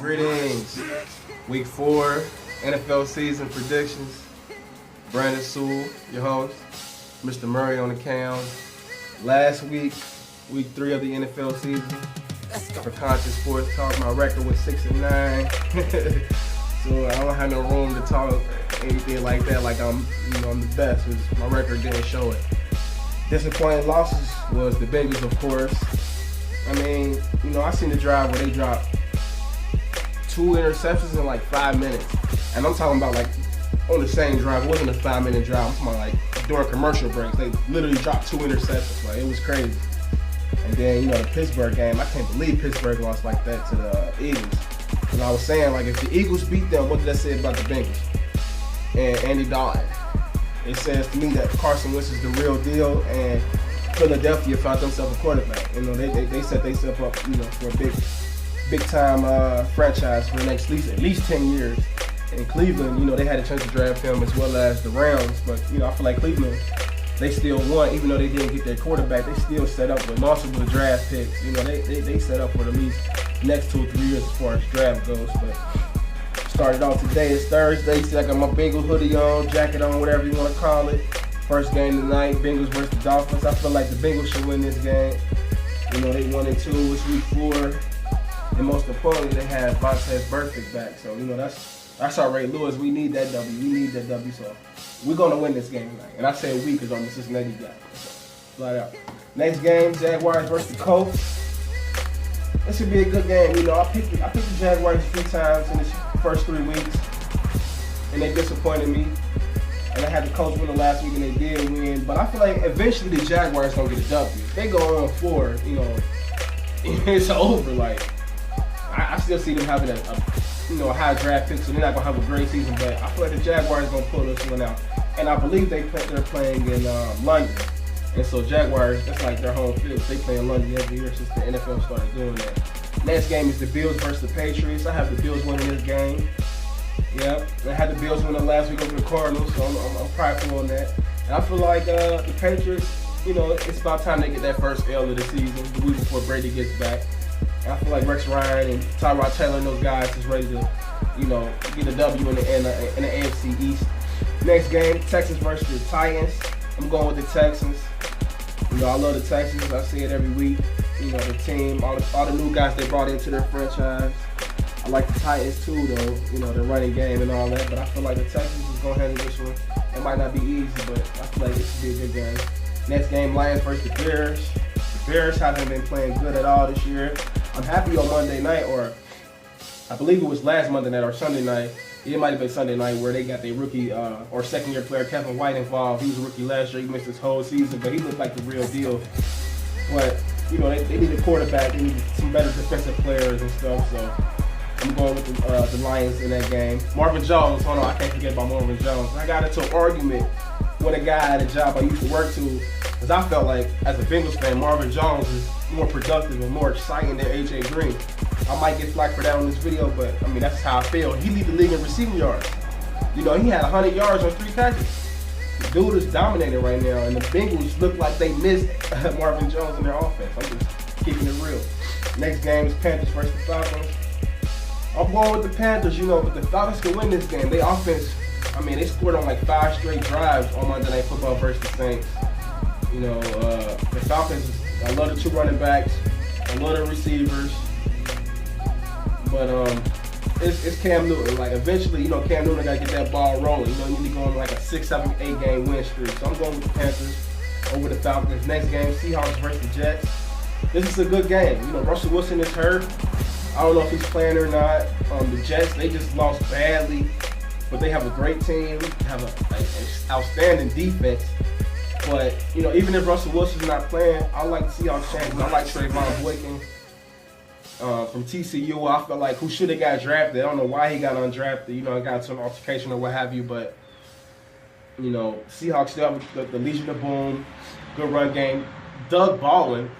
Greetings. Week 4, NFL season predictions. Brandon Sewell, your host. Mr. Murray on the cam. Last week, week 3 of the NFL season. For Conscious Sports Talk, my record was 6-9. So I don't have no room to talk anything like that, like I'm the best, because my record didn't show it. Disappointing losses was the Bengals, of course. I mean, I seen the drive where they dropped 2 interceptions in like 5 minutes. And I'm talking about like on the same drive. It wasn't a 5-minute drive. I'm talking about like during commercial breaks. They literally dropped 2 interceptions. Like, it was crazy. And then, the Pittsburgh game, I can't believe Pittsburgh lost like that to the Eagles. And I was saying, like, if the Eagles beat them, what did that say about the Bengals? And Andy Dalton. It says to me that Carson Wentz is the real deal, and Philadelphia found themselves a quarterback. They set themselves up, for a big time franchise for the next at least 10 years. In Cleveland, they had a chance to draft him as well as the Rams, but I feel like Cleveland, they still won, even though they didn't get their quarterback. They still set up with multiple draft picks. They set up for at least next 2 or 3 years as far as draft goes. But started off today. It's Thursday. See, I got my Bengals hoodie on, jacket on, whatever you want to call it. First game tonight, Bengals versus the Dolphins. I feel like the Bengals should win this game. They 1-2. It's week 4. And most importantly, they have Vontaze Burfict back. So, that's our Ray Lewis. We need that W. We need that W. So, we're going to win this game tonight. And I say we because I'm the Cincinnati guy. So, flat out. Next game, Jaguars versus the Colts. This should be a good game. I picked the Jaguars 3 times in the first 3 weeks. And they disappointed me. And I had the Colts win the last week, and they did win. But I feel like eventually the Jaguars going to get a W. If they go on 4, it's over. Like, I still see them having a high draft pick, so they're not gonna have a great season. But I feel like the Jaguars gonna pull this one out, and I believe they're playing in London, and so Jaguars, that's like their home field. They play in London every year since the NFL started doing that. Next game is the Bills versus the Patriots. I have the Bills winning this game. Yep, I had the Bills win the last week over the Cardinals, so I'm prideful on that. And I feel like the Patriots, it's about time they get that first L of the season, the week before Brady gets back. I feel like Rex Ryan and Tyrod Taylor and those guys is ready to, get a W in the AFC East. Next game, Texans versus the Titans. I'm going with the Texans. I love the Texans. I see it every week. The team, all the new guys they brought into their franchise. I like the Titans too, though. The running game and all that. But I feel like the Texans is going to handle this one. It might not be easy, but I feel like it should be a good game. Next game, Lions versus the Bears. The Bears haven't been playing good at all this year. I'm happy on Monday night, or I believe it was last Monday night or Sunday night. It might have been Sunday night where they got their rookie or second-year player Kevin White involved. He was a rookie last year. He missed his whole season, but he looked like the real deal. But, they need a quarterback. They need some better defensive players and stuff. So I'm going with the Lions in that game. Marvin Jones. Hold on, I can't forget about Marvin Jones. I got into an argument with a guy at a job I used to work to, because I felt like, as a Bengals fan, Marvin Jones is more productive and more exciting than A.J. Green. I might get flack for that on this video, but, that's how I feel. He leads the league in receiving yards. He had 100 yards on 3 catches. The dude is dominating right now, and the Bengals look like they missed Marvin Jones in their offense. I'm just keeping it real. Next game is Panthers versus the Falcons. I'm going with the Panthers, but the Falcons can win this game. Their offense, they scored on like 5 straight drives on Monday Night Football versus the Saints. The Falcons, I love the 2 running backs. I love the receivers. But it's Cam Newton. Like, eventually, Cam Newton got to get that ball rolling. You need to go on like a 6, 7, 8 game win streak. So I'm going with the Panthers over the Falcons. Next game, Seahawks versus the Jets. This is a good game. Russell Wilson is hurt. I don't know if he's playing or not. The Jets, they just lost badly. But they have a great team. They have an outstanding defense. But, even if Russell Wilson's not playing, I like the Seahawks chances. I like Trayvon Boykin from TCU. I feel like who should have got drafted. I don't know why he got undrafted. Got into an altercation or what have you. But, Seahawks still have the Legion of Boom, good run game. Doug Baldwin,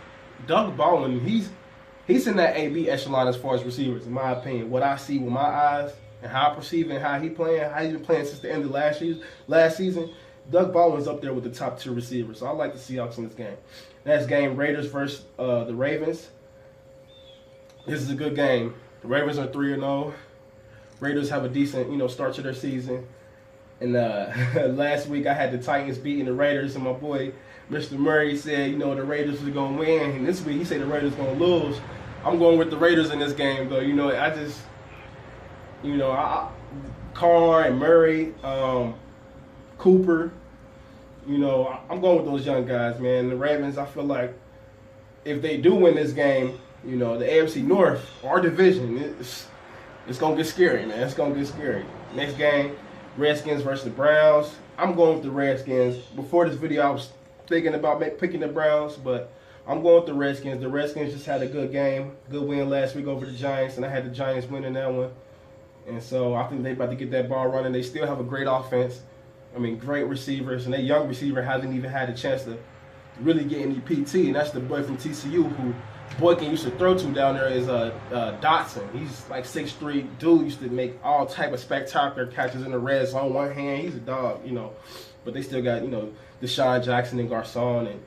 he's in that AB echelon as far as receivers, in my opinion. What I see with my eyes and how I perceive it and how he's been playing since the end of last season. Doug Baldwin's up there with the top 2 receivers, so I like the Seahawks in this game. Next game, Raiders versus the Ravens. This is a good game. The Ravens are 3-0. Raiders have a decent, start to their season. And last week I had the Titans beating the Raiders, and my boy Mr. Murray said, the Raiders are gonna win. And this week he said the Raiders gonna lose. I'm going with the Raiders in this game, though. I just, Carr and Murray, Cooper. I'm going with those young guys, man. The Ravens, I feel like if they do win this game, the AFC North, our division, it's going to get scary, man. It's going to get scary. Next game, Redskins versus the Browns. I'm going with the Redskins. Before this video, I was thinking about picking the Browns, but I'm going with the Redskins. The Redskins just had a good game, good win last week over the Giants, and I had the Giants winning that one. And so I think they're about to get that ball running. They still have a great offense. Great receivers, and that young receiver hasn't even had a chance to really get any PT, and that's the boy from TCU who Boykin used to throw to down there is Dotson. He's like 6'3", dude used to make all type of spectacular catches in the red zone. One hand, he's a dog, But they still got, Deshaun Jackson and Garcon and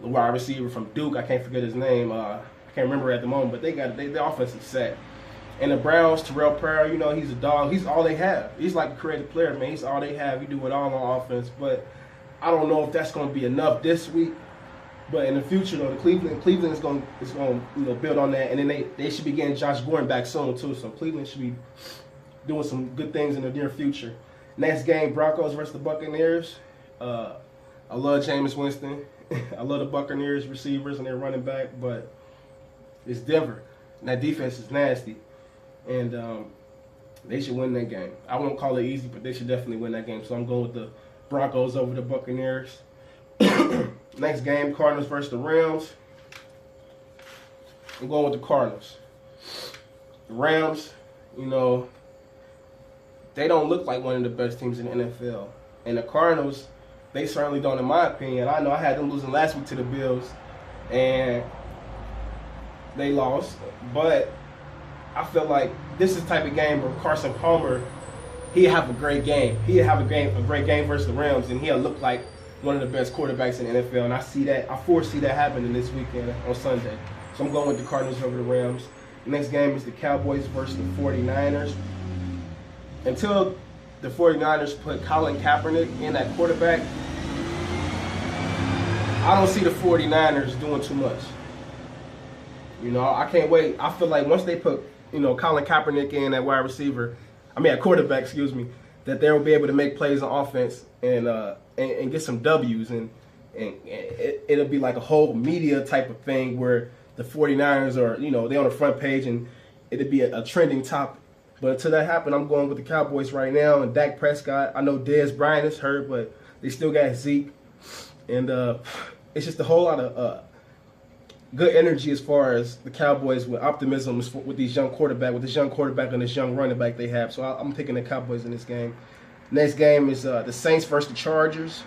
the wide receiver from Duke. I can't forget his name. I can't remember at the moment, but their offense is set. And the Browns, Terrell Pryor, he's a dog. He's all they have. He's like a creative player, man. He's all they have. He do it all on offense. But I don't know if that's going to be enough this week. But in the future, though, Cleveland is going to build on that. And then they should be getting Josh Gordon back soon, too. So Cleveland should be doing some good things in the near future. Next game, Broncos versus the Buccaneers. I love Jameis Winston. I love the Buccaneers receivers and their running back. But it's Denver. And that defense is nasty. And they should win that game. I won't call it easy, but they should definitely win that game. So I'm going with the Broncos over the Buccaneers. Next game, Cardinals versus the Rams. I'm going with the Cardinals. The Rams, they don't look like one of the best teams in the NFL. And the Cardinals, they certainly don't, in my opinion. I know I had them losing last week to the Bills, and they lost. But I feel like this is the type of game where Carson Palmer, he'll have a great game. He'll have a great game versus the Rams, and he'll look like one of the best quarterbacks in the NFL. And I foresee that happening this weekend on Sunday. So I'm going with the Cardinals over the Rams. The next game is the Cowboys versus the 49ers. Until the 49ers put Colin Kaepernick in at quarterback, I don't see the 49ers doing too much. I can't wait. I feel like once they put Colin Kaepernick in at wide receiver, at quarterback, that they'll be able to make plays on offense and get some W's, and it'll be like a whole media type of thing where the 49ers are, they're on the front page and it'll be a trending topic. But until that happens, I'm going with the Cowboys right now and Dak Prescott. I know Dez Bryant is hurt, but they still got Zeke. And it's just a whole lot of good energy as far as the Cowboys with optimism with this young quarterback and this young running back they have. So I'm picking the Cowboys in this game. Next game is the Saints versus the Chargers.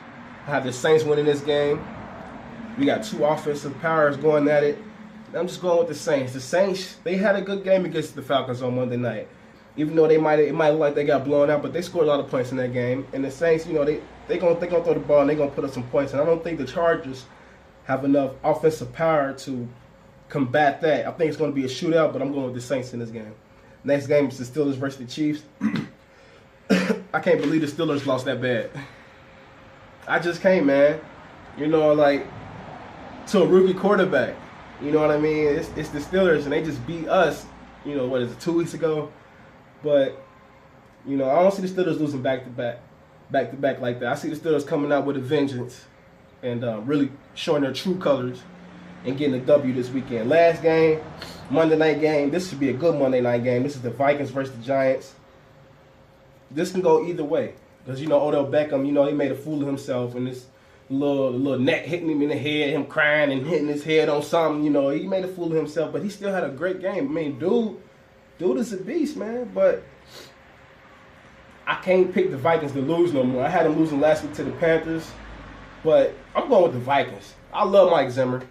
I have the Saints winning this game. We got two offensive powers going at it. I'm just going with the Saints. The Saints, they had a good game against the Falcons on Monday night. Even though it might look like they got blown out, but they scored a lot of points in that game. And the Saints, they gonna throw the ball and they're gonna put up some points. And I don't think the Chargers have enough offensive power to combat that. I think it's going to be a shootout, but I'm going with the Saints in this game. Next game is the Steelers versus the Chiefs. I can't believe the Steelers lost that bad. I just can't, man. To a rookie quarterback. You know what I mean? It's the Steelers, and they just beat us, 2 weeks ago. But, I don't see the Steelers losing back-to-back like that. I see the Steelers coming out with a vengeance and really showing their true colors and getting a W this weekend. Last game, Monday night game. This should be a good Monday night game. This is the Vikings versus the Giants. This can go either way. Because, Odell Beckham, he made a fool of himself, and this little net hitting him in the head, him crying and hitting his head on something, he made a fool of himself, but he still had a great game. Dude is a beast, man, but I can't pick the Vikings to lose no more. I had them losing last week to the Panthers, but I'm going with the Vikings. I love Mike Zimmer.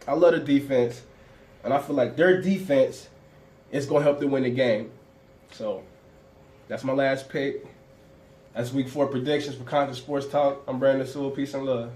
I love the defense, and I feel like their defense is going to help them win the game. So that's my last pick. That's week 4 predictions for Conquer Sports Talk. I'm Brandon Sewell. Peace and love.